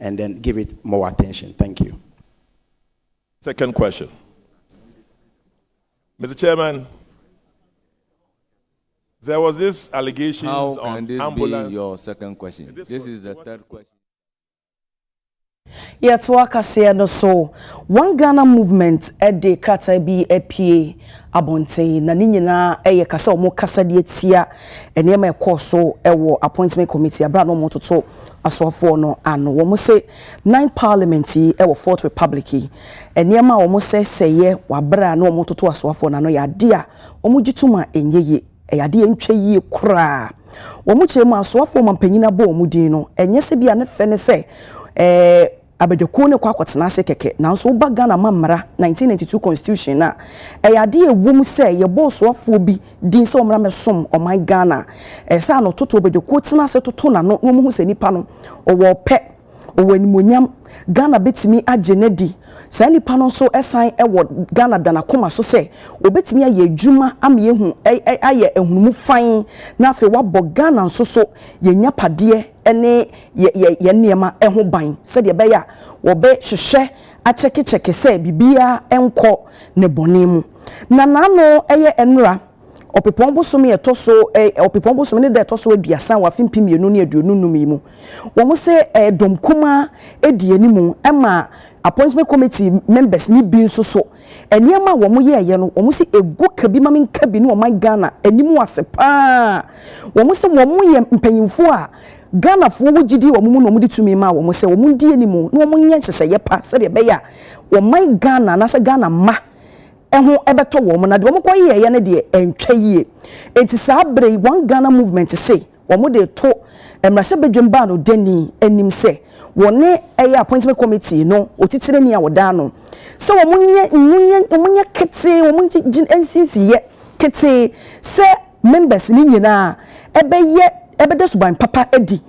and then give it more attention. Thank you. Second question. Mr. Chairman, there was this allegation on this ambulance. Be your second question. This is the third question. Yet waka say no so one Ghana movement de krata bi apie abonten na ni nyina eye kasa omo kasa de etia enema ekoso ewo appointment committee abra no mototo asofo no ano wo mo say 9 parliamentary ewo 4th republic enema wo mo seye wabra no mototo asofo na no ya de a omo gituma enyeye eyade entwe yi kura wo mo chemu asofo mampanyina bo omo din no enye se bia ne fe ne se abedweko ne kwa kwatena ase keke nanso uba Ghana mamra 1992 constitution na eyade ewum se ye boss wafo bi din se omra mesom oman Ghana sa no toto abedweko tena ase toto na no mo hu se nipa no owo pe owo animonyam Ghana betimi agenedi sa nipa no so esan ewo Ghana dana koma so se obetimi aye adwuma ame ehu aye ehunumu fan na afi wabo Ghana so ye nyapade ene ye niema eho ban se de be ya wo be hwehwe a cheke se bibia enko ne bonemu na nano eye enra opepombo so me etoso opepombo so me de etoso aduasa wa fimpim yenu ne aduonu num mu wo mo se domkuma edi animu ema appointment committee members ni bi nso so eniema wo mo ye no wo mo se egu kabi ma men kabi ne wo man Ghana animu asepa wo mo se wo mo ye mpanyimfo a Ghana fo wo gidi wo mu no mu ditumi ma wo mo se wo mu di animu no wo nya hyehye pa se de be ya wo man Ghana na se Ghana ma eho ebeto wo mo na de wo mo koye ye ne de entwa yie enti sa bre one Ghana movement say wo mo de to emrahye bedwemba no dani anim se wone eye appointment committee no otitire ni awoda no se wo munye kete wo munye NCC ye kete se members ni nyina ebede suban papa edi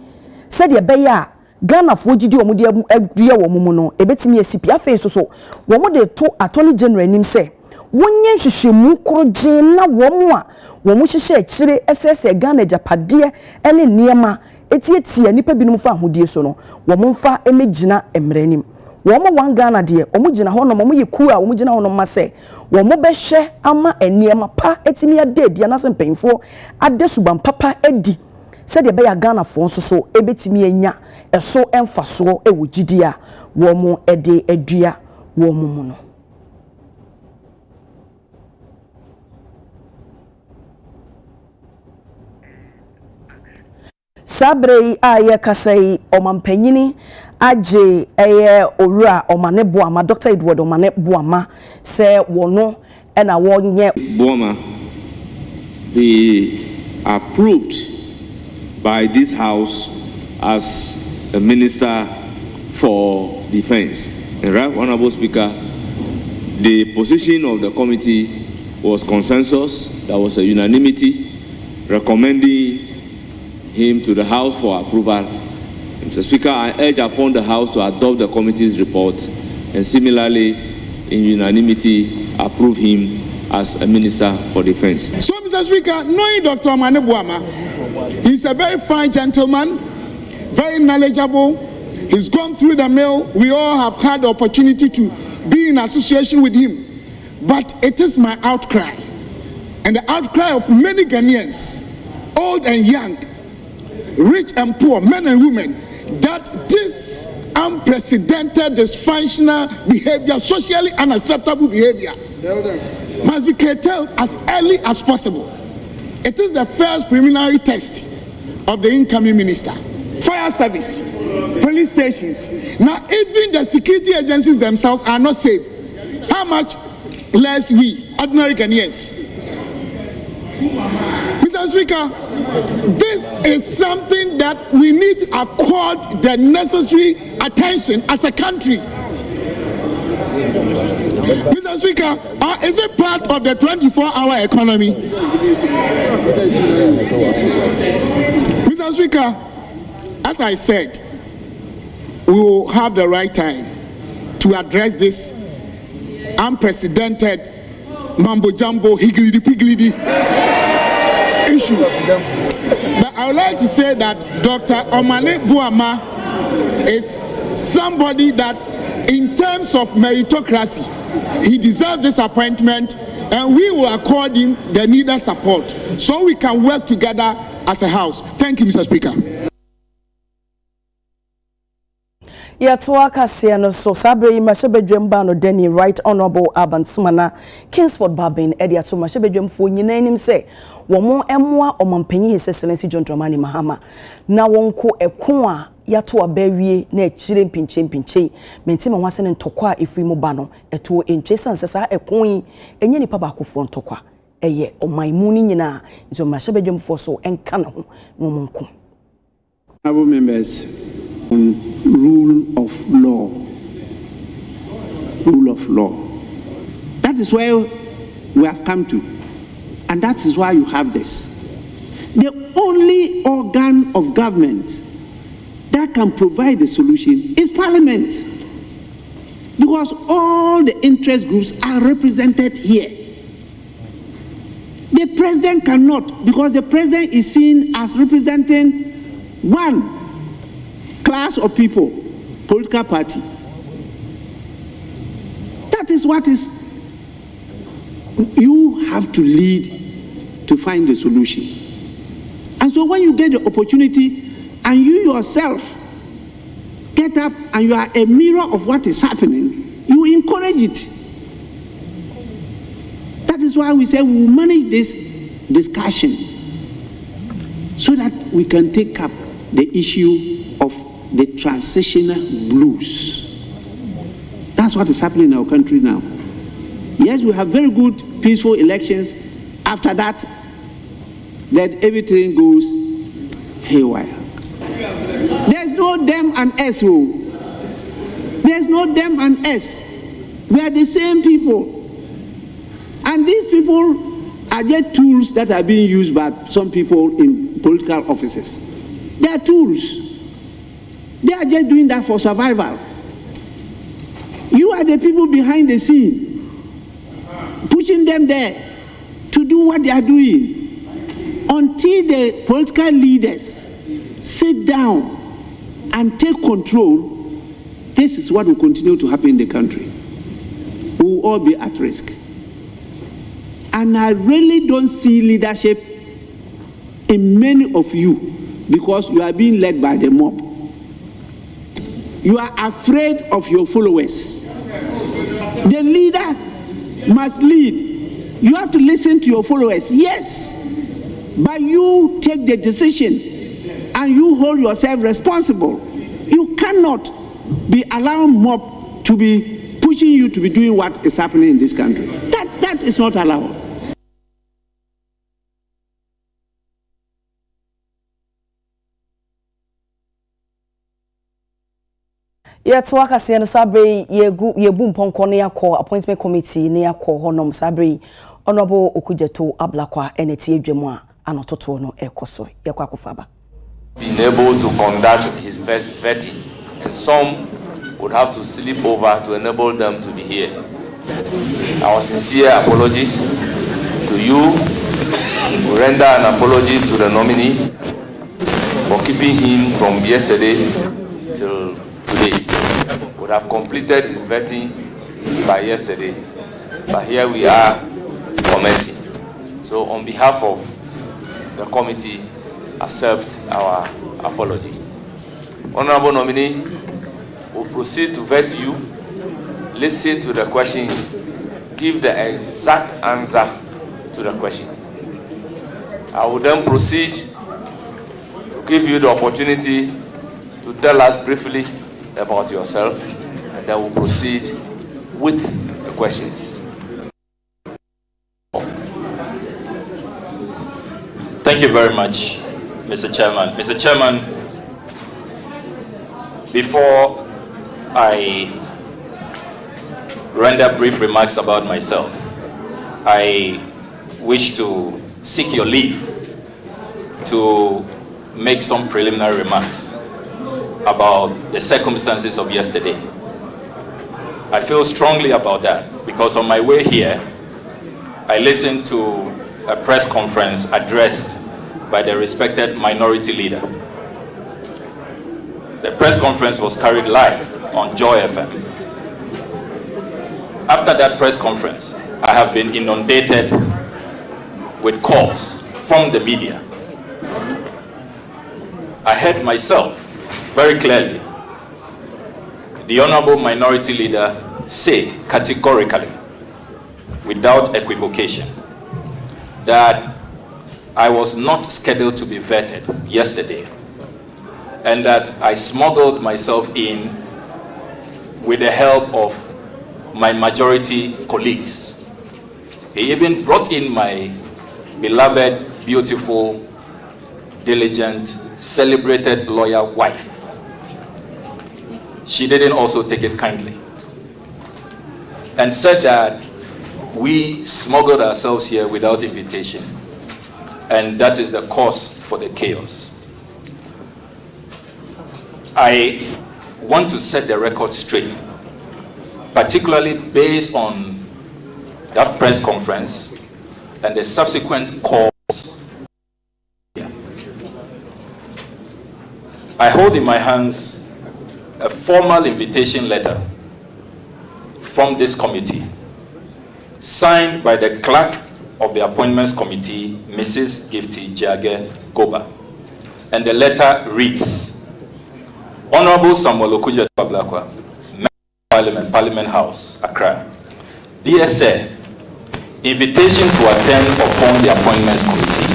se de be ya Ghana fo gidi wo mu de adua wo mu no ebetimi asipi afa so wo mo de to attorney general nim se wonye hwehwemu kroje na wo mu a wo mu hwehwe akire ss Ghana japade ene niema etietie nipa binum fa ahodie so no wo mu mfa emegina emranim wo mo wan Ghana de wo mu gina ho no mo ye ku a wo mu gina ho no ma se wo mo behwe ama eniema pa etimi ade dia na se mpanyfo ade suban papa edi se de be ya Ghana fo so ebetimi anya eso emfaso ewo gidia wo mo ede adua wo mu no Sabrei aye kasai omampanyini aje eye owura omane boama Dr. Edward omane boama se wono ena wonye boama be approved by this house as a minister for defense. And right, Honorable Speaker, the position of the committee was consensus. There was a unanimity recommending him to the House for approval. Mr. Speaker, I urge upon the House to adopt the committee's report and similarly, in unanimity, approve him as a Minister for Defense. So, Mr. Speaker, knowing Dr. Omane Boama, he's a very fine gentleman, very knowledgeable. He's gone through the mill. We all have had the opportunity to be in association with him. But it is my outcry, and the outcry of many Ghanaians, old and young, rich and poor, men and women, that this unprecedented dysfunctional behavior, socially unacceptable behavior, must be curtailed as early as possible. It is the first preliminary test of the incoming minister. Fire service, police stations. Now, even the security agencies themselves are not safe. How much less we, ordinary Ghanaians? Mr. Speaker, this is something that we need to accord the necessary attention as a country. Mr. Speaker, is it part of the 24-hour economy? Mr. Speaker, as I said, we will have the right time to address this unprecedented mambo-jumbo, higgledy-piggledy issue. But I would like to say that Dr. Omane Boama is somebody that, in terms of meritocracy, he deserves this appointment, and we will accord him the needed support so we can work together as a house. Thank you, Mr. Speaker. Yatwaka Siano so Sabre Mashebedwembano Denny Right Honorable Aban Sumana Kingsford Babin Ediato Mashebedwem for name say Womo Emwa Omampenyi His Excellency John Dramani Mahama na wonko ekwa yato abewie na echire mpinche mentima wase ne ntokwa efiri mu ba no eto entwesa nsesa ekon enye nipa ba akofo ntokwa eye omaimu ni nyina nzo Mashebedwem for so enka na ho no monko. Honorable members, on rule of law. Rule of law. That is where we have come to. And that is why you have this. The only organ of government that can provide a solution is Parliament. Because all the interest groups are represented here. The president cannot, because the president is seen as representing one class of people, political party. That is what is, you have to lead to find the solution. And so when you get the opportunity and you yourself get up and you are a mirror of what is happening, you encourage it. That is why we say we will manage this discussion so that we can take up the issue of the transitional blues. That's what is happening in our country now. Yes, we have very good, peaceful elections. After that, then everything goes haywire. There's no them and us. There's no them and us. We are the same people. And these people are just tools that are being used by some people in political offices. They are tools. They are just doing that for survival. You are the people behind the scene, pushing them there to do what they are doing. Until the political leaders sit down and take control, this is what will continue to happen in the country. We will all be at risk. And I really don't see leadership in many of you because you are being led by the mob. You are afraid of your followers. The leader must lead. You have to listen to your followers, yes, but you take the decision and you hold yourself responsible. You cannot be allowing mob to be pushing you to be doing what is happening in this country. That is not allowed. Yet waka se no Sabre yebu mponko ne yakọ appointment committee ne yakọ honom Sabre honorable Okujeto Ablakwa eneti edwemu a anototo no ekoso yakọ akofaba. Being able to conduct his vetting, and some would have to sleep over to enable them to be here. Our sincere apology to you. We render an apology to the nominee for keeping him from yesterday till today. Would have completed his vetting by yesterday, but here we are commencing. So on behalf of the committee, accept our apology. Honorable nominee, we'll proceed to vet you, listen to the question, give the exact answer to the question. I will then proceed to give you the opportunity to tell us briefly about yourself, and then we'll proceed with the questions. Thank you very much, Mr. Chairman. Mr. Chairman, before I render brief remarks about myself, I wish to seek your leave to make some preliminary remarks about the circumstances of yesterday. I feel strongly about that because on my way here, I listened to a press conference addressed by the respected minority leader. The press conference was carried live on Joy FM. After that press conference, I have been inundated with calls from the media. I heard myself very clearly the Honorable Minority Leader say categorically, without equivocation, that I was not scheduled to be vetted yesterday, and that I smuggled myself in with the help of my majority colleagues. He even brought in my beloved, beautiful, diligent, celebrated lawyer wife. She didn't also take it kindly and said that we smuggled ourselves here without invitation, and that is the cause for the chaos. I want to set the record straight, particularly based on that press conference and the subsequent calls. I hold in my hands a formal invitation letter from this committee, signed by the clerk of the Appointments Committee, Mrs. Gifty Jage Goba. And the letter reads, Honorable Samuel Okudzeto Ablakwa, Member of Parliament House, Accra. Dear Sir, invitation to attend upon the Appointments Committee.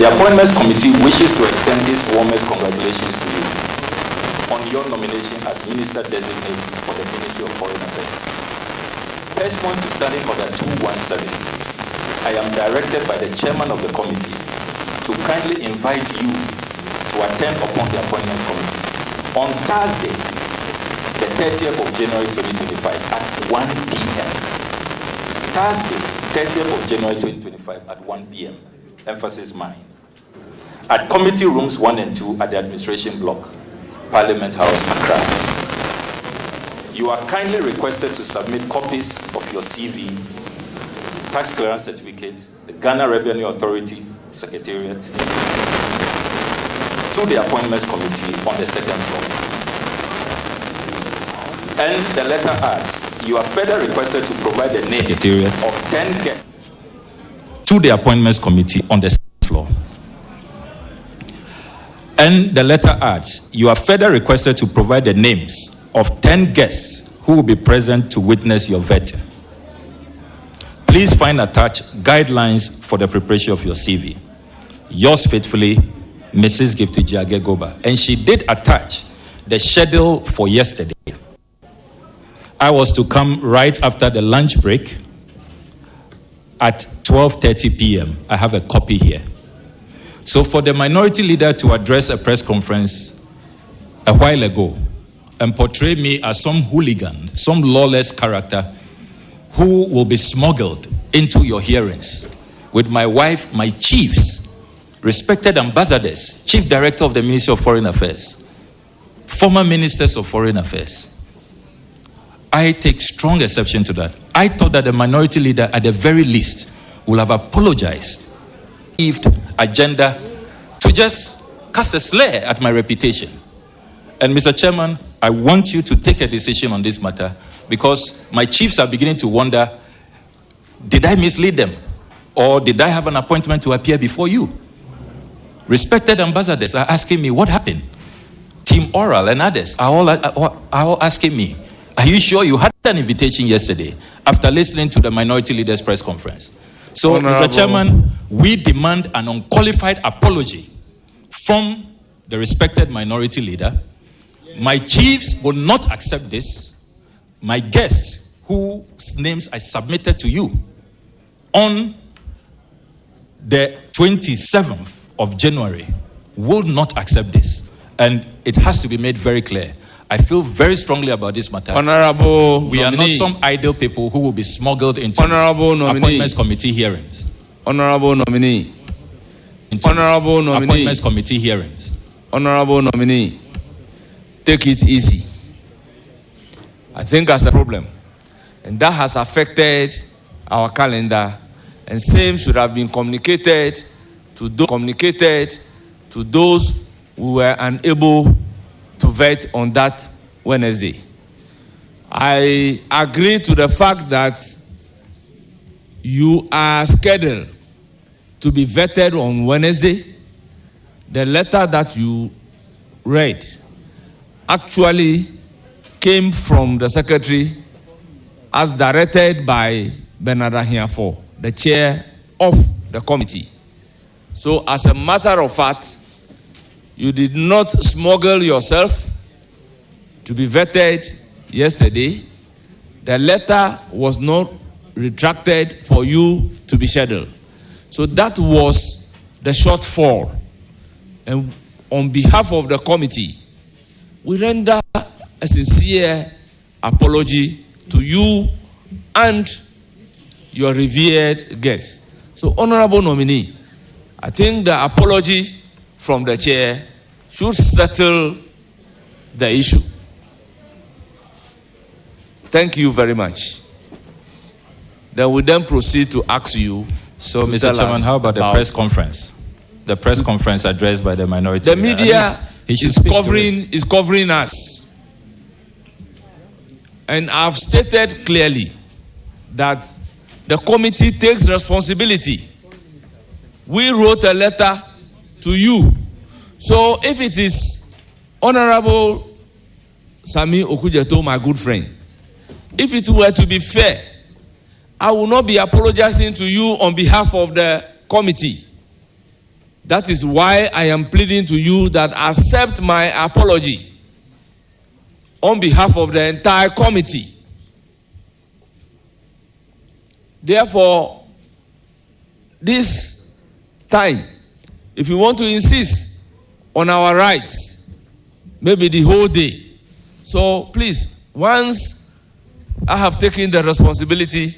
The Appointments Committee wishes to extend its warmest congratulations to you on your nomination as Minister Designate for the Ministry of Foreign Affairs. Pursuant to Standing Order 217, I am directed by the Chairman of the Committee to kindly invite you to attend upon the Appointments Committee on Thursday, the 30th of January 2025 at 1 p.m. Thursday, 30th of January 2025 at 1 p.m. Emphasis mine. At Committee Rooms 1 and 2 at the Administration Block, Parliament House, Accra. You are kindly requested to submit copies of your CV, tax clearance certificate, the Ghana Revenue Authority Secretariat, to the Appointments Committee on the second floor. And the letter adds, you are further requested to provide the names of 10 guests to the Appointments Committee on the second floor. And the letter adds, you are further requested to provide the names of 10 guests who will be present to witness your vetting. Please find attached guidelines for the preparation of your CV. Yours faithfully, Mrs. Gifty Jage Goba. And she did attach the schedule for yesterday. I was to come right after the lunch break at 12:30 p.m. I have a copy here. So for the minority leader to address a press conference a while ago and portray me as some hooligan, some lawless character who will be smuggled into your hearings with my wife, my chiefs, respected ambassadors, chief director of the Ministry of Foreign Affairs, former ministers of Foreign Affairs. I take strong exception to that. I thought that the minority leader, at the very least, will have apologized, agenda to just cast a slur at my reputation. And Mr. Chairman, I want you to take a decision on this matter because my chiefs are beginning to wonder, did I mislead them? Or did I have an appointment to appear before you? Respected ambassadors are asking me, what happened? Team Oral and others are all asking me, are you sure you had an invitation yesterday after listening to the minority leaders press conference? So, Honorable Mr. Chairman, we demand an unqualified apology from the respected minority leader. My chiefs will not accept this. My guests, whose names I submitted to you on the 27th of January, will not accept this. And it has to be made very clear. I feel very strongly about this matter. Honorable We are not some idle people who will be smuggled into Appointments Committee hearings. Honorable Nominee. Honorable Nominee. Appointments Committee hearings. Honorable Nominee, take it easy. I think that's a problem. And that has affected our calendar. And same should have been communicated to those who were unable to vet on that Wednesday. I agree to the fact that you are scheduled to be vetted on Wednesday. The letter that you read actually came from the secretary as directed by Bernard Ahiafo, the chair of the committee. So as a matter of fact, you did not smuggle yourself to be vetted yesterday. The letter was not retracted for you to be scheduled. So that was the shortfall. And on behalf of the committee, we render a sincere apology to you and your revered guests. So, Honorable Nominee, I think the apology from the chair should settle the issue. Thank you very much. Then we then proceed to ask you. So, Mr. Chairman, how about the press conference? The press conference addressed by the minority. The media is covering us. And I've stated clearly that the committee takes responsibility. We wrote a letter to you. So if it is Honorable Sami Okujeto, my good friend, if it were to be fair, I will not be apologizing to you on behalf of the committee. That is why I am pleading to you that accept my apology on behalf of the entire committee. Therefore, this time, if you want to insist on our rights, maybe the whole day. So please, once I have taken the responsibility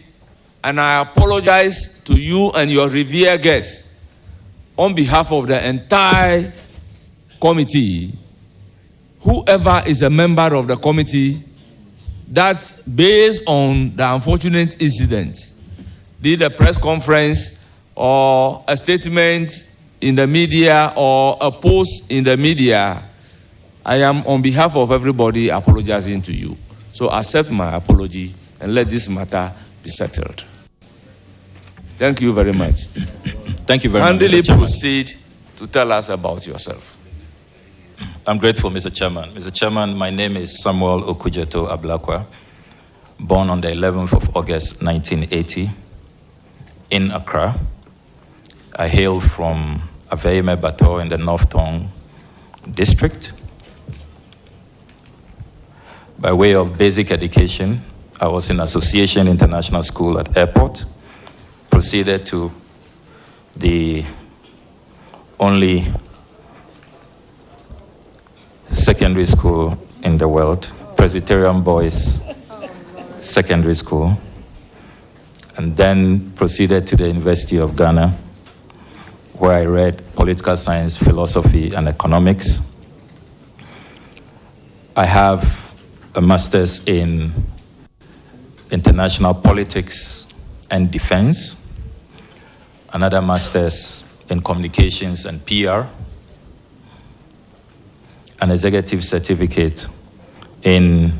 and I apologize to you and your revered guests on behalf of the entire committee, whoever is a member of the committee that, based on the unfortunate incident, did a press conference or a statement in the media or a post in the media, I am on behalf of everybody apologizing to you. So accept my apology and let this matter be settled. Thank you very much. Thank you very much. Kindly proceed to tell us about yourself. I'm grateful, Mr. Chairman. Mr. Chairman, my name is Samuel Okujeto Ablakwa, born on the 11th of August, 1980, in Accra. I hail from Aveime Bato in the North Tongue district. By way of basic education, I was in Association International School at Airport, proceeded to the only secondary school in the world, Presbyterian Boys Secondary School, and then proceeded to the University of Ghana, where I read political science, philosophy, and economics. I have a master's in international politics and defense, another master's in communications and PR, an executive certificate in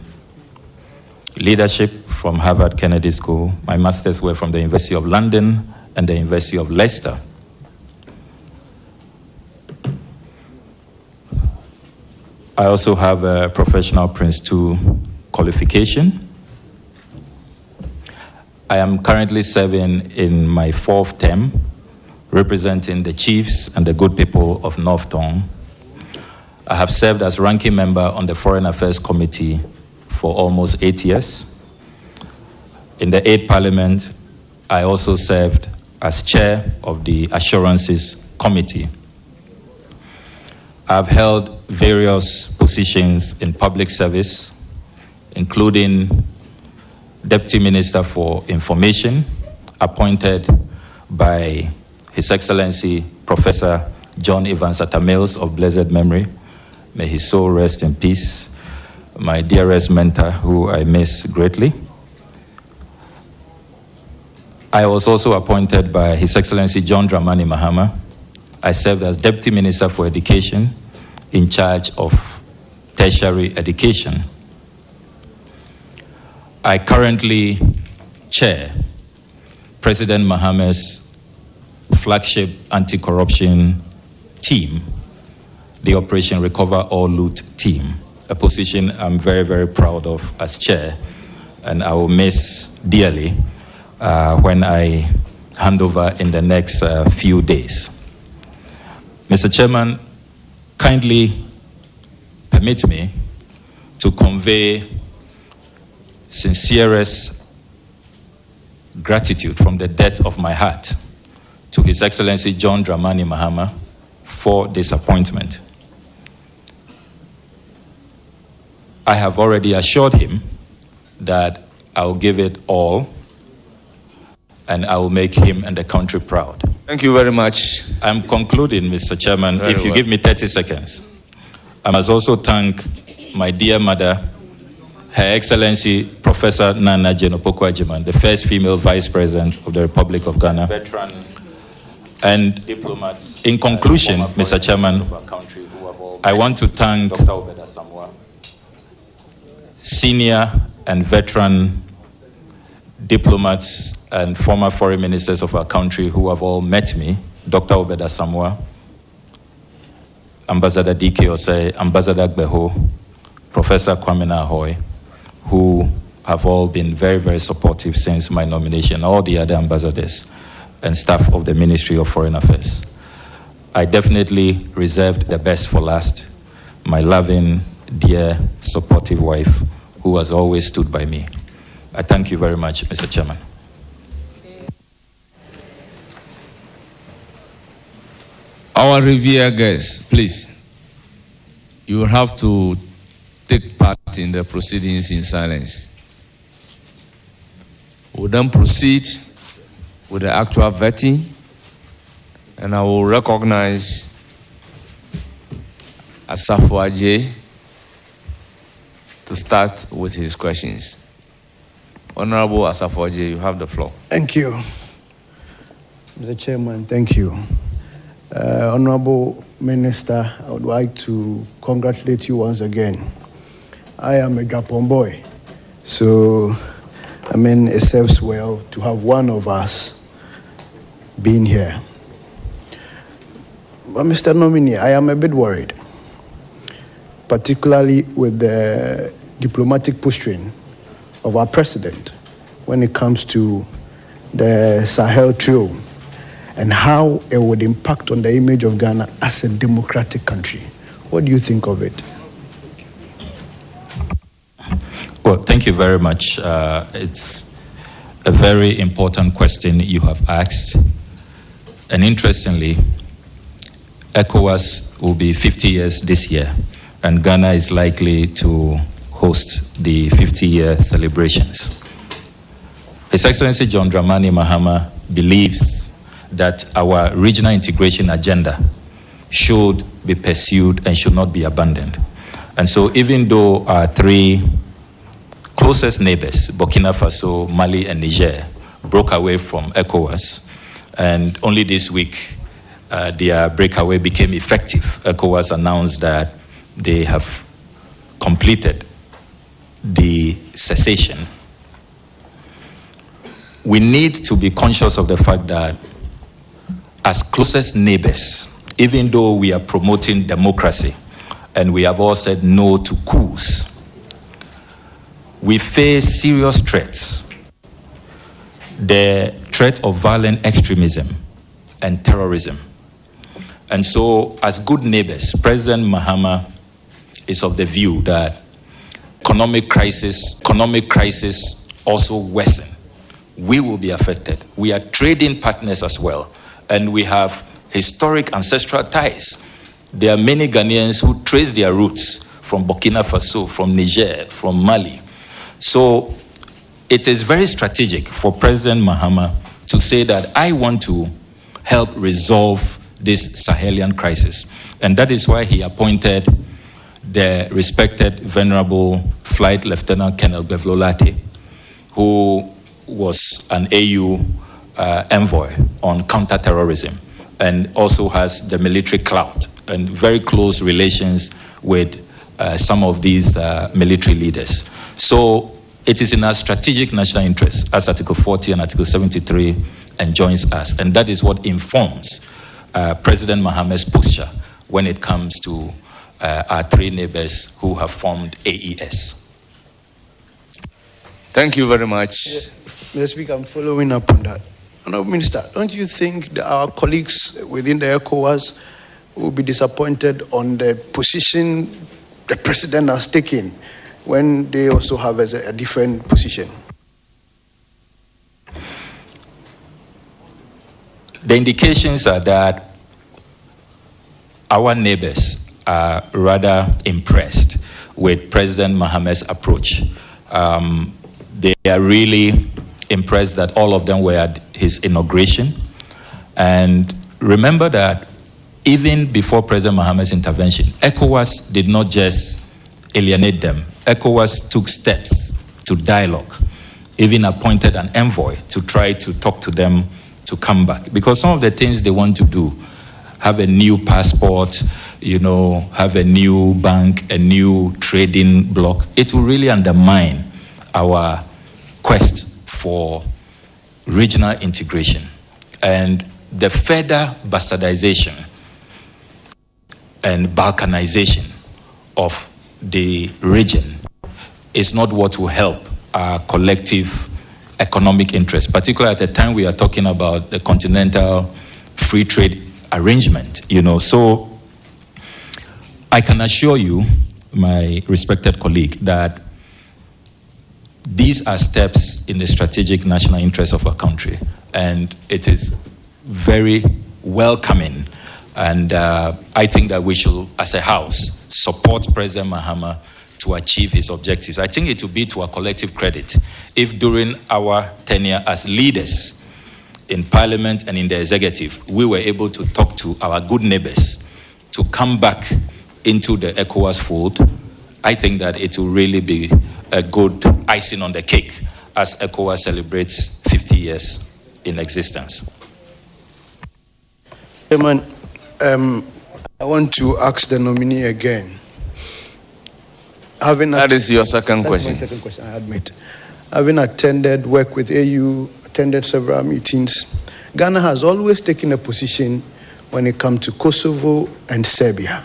leadership from Harvard Kennedy School. My masters were from the University of London and the University of Leicester. I also have a professional Prince II qualification. I am currently serving in my 4th term, representing the chiefs and the good people of North Tongue. I have served as ranking member on the Foreign Affairs Committee for almost 8 years. In the 8th Parliament, I also served as chair of the Assurances Committee. I've held various positions in public service, including Deputy Minister for Information, appointed by His Excellency Professor John Evans Atta-Mills of blessed memory. May his soul rest in peace. My dearest mentor, who I miss greatly. I was also appointed by His Excellency John Dramani Mahama. I served as Deputy Minister for Education in charge of tertiary education. I currently chair President Mahama's flagship anti-corruption team, the Operation Recover or Loot team, a position I'm very, very proud of as chair, and I will miss dearly when I hand over in the next few days. Mr. Chairman, kindly permit me to convey sincerest gratitude from the depth of my heart to His Excellency John Dramani Mahama for this appointment. I have already assured him that I will give it all and I will make him and the country proud. Thank you very much. I'm concluding, Mr. Chairman. Very if you well. give me 30 seconds. I must also thank my dear mother, Her Excellency Professor Nana Jenopoku-Agyeman, the first female Vice President of the Republic of Ghana. Veteran And diplomats. in conclusion, Mr. Chairman, I want to thank Dr. Obeda Samoa, senior and veteran diplomats and former foreign ministers of our country who have all met me, Dr. Obeda Samoa, Ambassador D.K. Osei, Ambassador Gbeho, Professor Kwame Nahoy, who have all been very, very supportive since my nomination, all the other ambassadors and staff of the Ministry of Foreign Affairs. I definitely reserved the best for last, my loving, dear, supportive wife, who has always stood by me. I thank you very much, Mr. Chairman. Our revered guests, please, you will have to take part in the proceedings in silence. We'll then proceed with the actual vetting, and I will recognize Asafo Adjei to start with his questions. Honorable Asafo Adjei, you have the floor. Thank you, Mr. Chairman. Thank you. Honorable Minister, I would like to congratulate you once again. I am a Japon boy, so it serves well to have one of us being here. But Mr. Nominee, I am a bit worried, particularly with the diplomatic posturing of our president when it comes to the Sahel Trio and how it would impact on the image of Ghana as a democratic country. What do you think of it? Well, thank you very much. It's a very important question you have asked. And interestingly, ECOWAS will be 50 years this year, and Ghana is likely to host the 50-year celebrations. His Excellency John Dramani Mahama believes that our regional integration agenda should be pursued and should not be abandoned. And so even though our three closest neighbors, Burkina Faso, Mali, and Niger, broke away from ECOWAS, and only this week their breakaway became effective. ECOWAS announced that they have completed the cessation. We need to be conscious of the fact that as closest neighbors, even though we are promoting democracy and we have all said no to coups, we face serious threats. The threat of violent extremism and terrorism. And so, as good neighbors, President Mahama is of the view that economic crisis also worsen. We will be affected. We are trading partners as well. And we have historic ancestral ties. There are many Ghanaians who trace their roots from Burkina Faso, from Niger, from Mali. So it is very strategic for President Mahama to say that I want to help resolve this Sahelian crisis. And that is why he appointed the respected Venerable Flight Lieutenant Colonel Bevlolate, who was an AU envoy on counterterrorism and also has the military clout and very close relations with some of these military leaders. So it is in our strategic national interest, as Article 40 and Article 73 enjoins us, and that is what informs President Mahamat's posture when it comes to our three neighbors who have formed AES. Thank you very much. Mr. Speaker, I'm following up on that. Minister, don't you think that our colleagues within the ECOWAS will be disappointed on the position the president has taken when they also have a different position? The indications are that our neighbors are rather impressed with President Mahamat's approach. They are really impressed that all of them were at his inauguration. And remember that even before President Mahamat's intervention, ECOWAS did not just alienate them. ECOWAS took steps to dialogue, even appointed an envoy to try to talk to them to come back. Because some of the things they want to do, have a new passport, have a new bank, a new trading bloc, it will really undermine our quest for regional integration. And the further bastardization and balkanization of the region is not what will help our collective economic interests, particularly at the time we are talking about the continental free trade arrangement. So I can assure you, my respected colleague, that these are steps in the strategic national interest of our country, and it is very welcoming. And I think that we should, as a House, support President Mahama to achieve his objectives. I think it will be to our collective credit if during our tenure as leaders in Parliament and in the executive, we were able to talk to our good neighbors to come back into the ECOWAS fold. I think that it will really be a good icing on the cake as ECOWAS celebrates 50 years in existence. Chairman, I want to ask the nominee again. That is your second question. That's my second question, I admit. Having worked with AU, attended several meetings, Ghana has always taken a position when it comes to Kosovo and Serbia.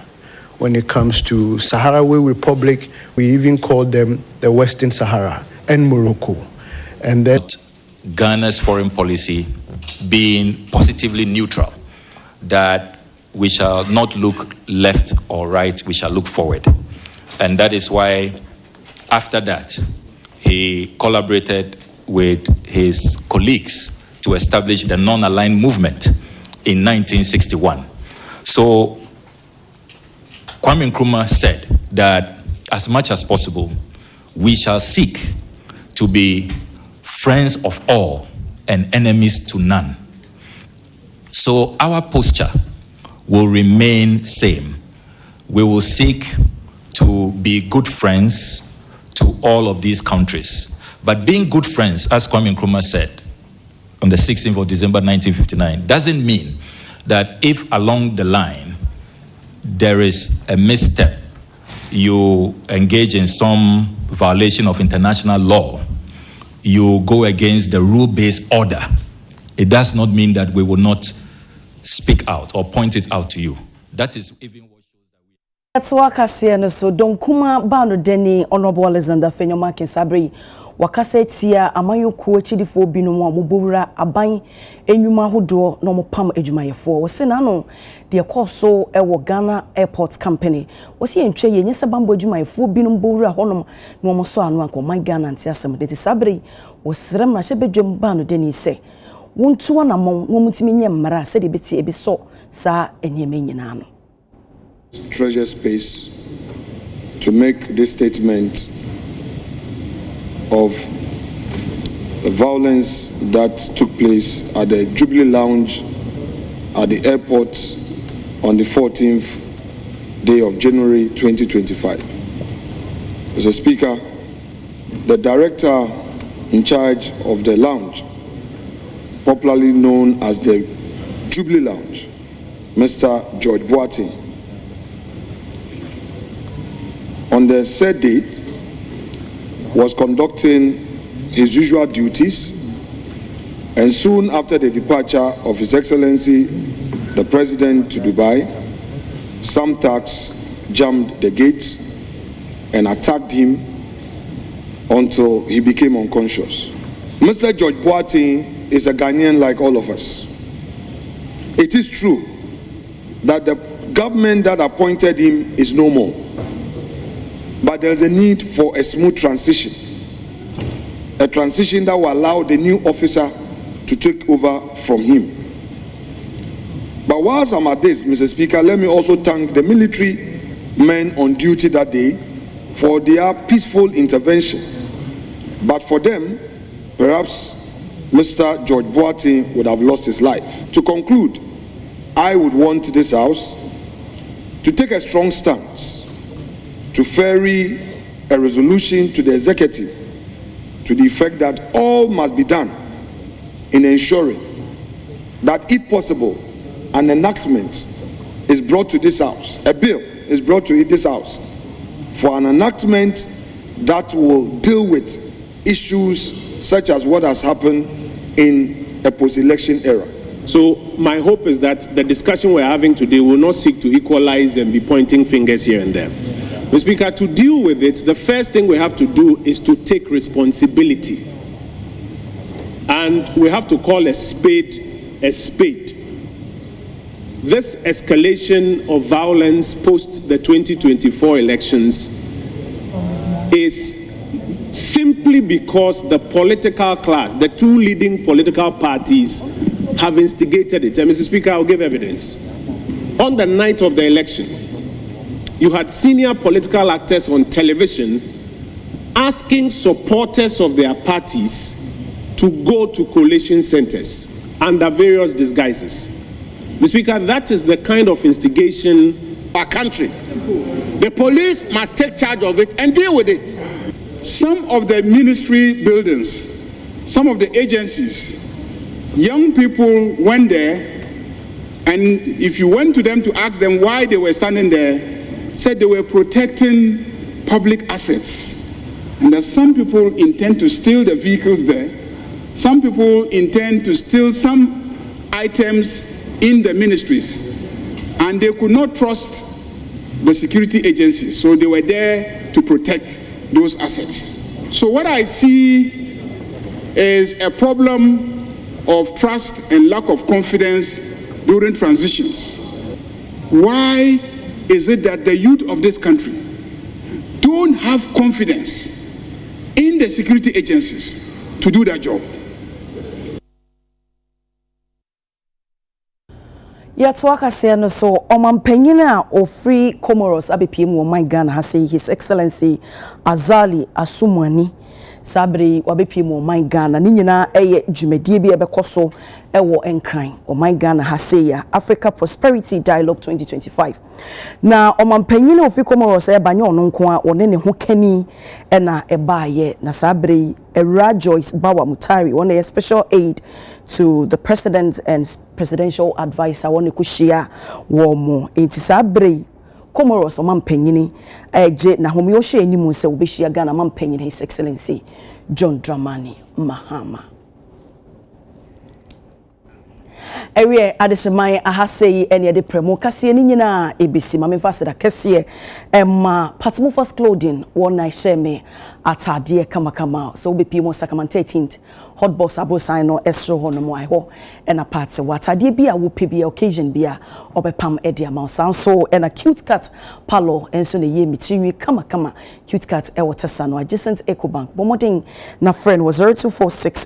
When it comes to Sahrawi Republic, we even call them the Western Sahara, and Morocco. And that Ghana's foreign policy being positively neutral, that we shall not look left or right, we shall look forward. And that is why, after that, he collaborated with his colleagues to establish the non-aligned movement in 1961. So Kwame Nkrumah said that as much as possible, we shall seek to be friends of all and enemies to none. So our posture will remain same. We will seek to be good friends to all of these countries. But being good friends, as Kwame Nkrumah said on the 16th of December 1959, doesn't mean that if along the line there is a misstep, you engage in some violation of international law, you go against the rule-based order, it does not mean that we will not speak out or point it out to you. That is even what shows that we... That's what I say, and so don't come bano deni Honorable Alexander Fenyoma Kinsabri. Wakase tia amayo kuochidi fo binom a mobowura aban enwuma hodo no mopam adwumayefo wo se na no de ekoso ewo Ghana Airport Company wo se entwe ye nyese bambo adwumayefo binom bowura honom no mo so anu anko man Ghana nti asem de sabri wo srem na hye bedwam ba no deni se wontu na mo mutimi nye mmara se de beti ebiso sa enyeme nyina no treasure space to make this statement of the violence that took place at the Jubilee Lounge at the airport on the 14th day of January 2025. Mr. Speaker, the director in charge of the lounge, popularly known as the Jubilee Lounge, Mr. George Boateng, the said date was conducting his usual duties, and soon after the departure of His Excellency the President to Dubai, some thugs jammed the gates and attacked him until he became unconscious. Mr. George Boateng is a Ghanaian like all of us. It is true that the government that appointed him is no more, but there's a need for a smooth transition, a transition that will allow the new officer to take over from him. But whilst I'm at this, Mr. Speaker, let me also thank the military men on duty that day for their peaceful intervention. But for them, perhaps Mr. George Boateng would have lost his life. To conclude, I would want this House to take a strong stance to ferry a resolution to the executive to the effect that all must be done in ensuring that, if possible, an enactment is brought to this House, a bill is brought to this House for an enactment that will deal with issues such as what has happened in a post-election era. So my hope is that the discussion we're having today will not seek to equalize and be pointing fingers here and there. Mr. Speaker, to deal with it, the first thing we have to do is to take responsibility. And we have to call a spade a spade. This escalation of violence post the 2024 elections is simply because the political class, the two leading political parties, have instigated it. And Mr. Speaker, I'll give evidence. On the night of the election, you had senior political actors on television asking supporters of their parties to go to collation centers under various disguises. Mr. Speaker, that is the kind of instigation our country. The police must take charge of it and deal with it. Some of the ministry buildings, some of the agencies, young people went there, and if you went to them to ask them why they were standing there, said they were protecting public assets. And that some people intend to steal the vehicles there. Some people intend to steal some items in the ministries, and they could not trust the security agencies, so they were there to protect those assets. So what I see is a problem of trust and lack of confidence during transitions. Why is it that the youth of this country don't have confidence in the security agencies to do their job? Yatwaka say no so omampanyina ofri Comoros abepiem wo man Ghana ha say His Excellency Azali Asumani Sabri wabepiem wo man Ghana ni nyina eye dwumadie bi ebekoso ewo enkran o man Ghana ha say ya Africa Prosperity Dialogue 2025 na omampanyina ofri Comoros e banye ono nko a one ne ho kani na ebaaye na Sabri Joyce Bawa Mutari, one a special aid to the president and presidential advisor, one kushia womo. Inti sabre Comoros man penyini je na homyoshe enimu se ubeshia Ghana man penyini His Excellency John Dramani Mahama. Ewe adesemai ahasei ene de premo kase ni nyina ebesi ma memfa seda kase ma Patmo First Clothing wona sheme atade kama so bepi mo Sacrament 13th hot box abosan no esro ho no mo aho ena party watade bia wo pebia occasion bia obepam ede amount so ena cute cat palo enso ne ye mitiri kama cute cat e water sano adjacent Ecobank bomoding na friend was 0246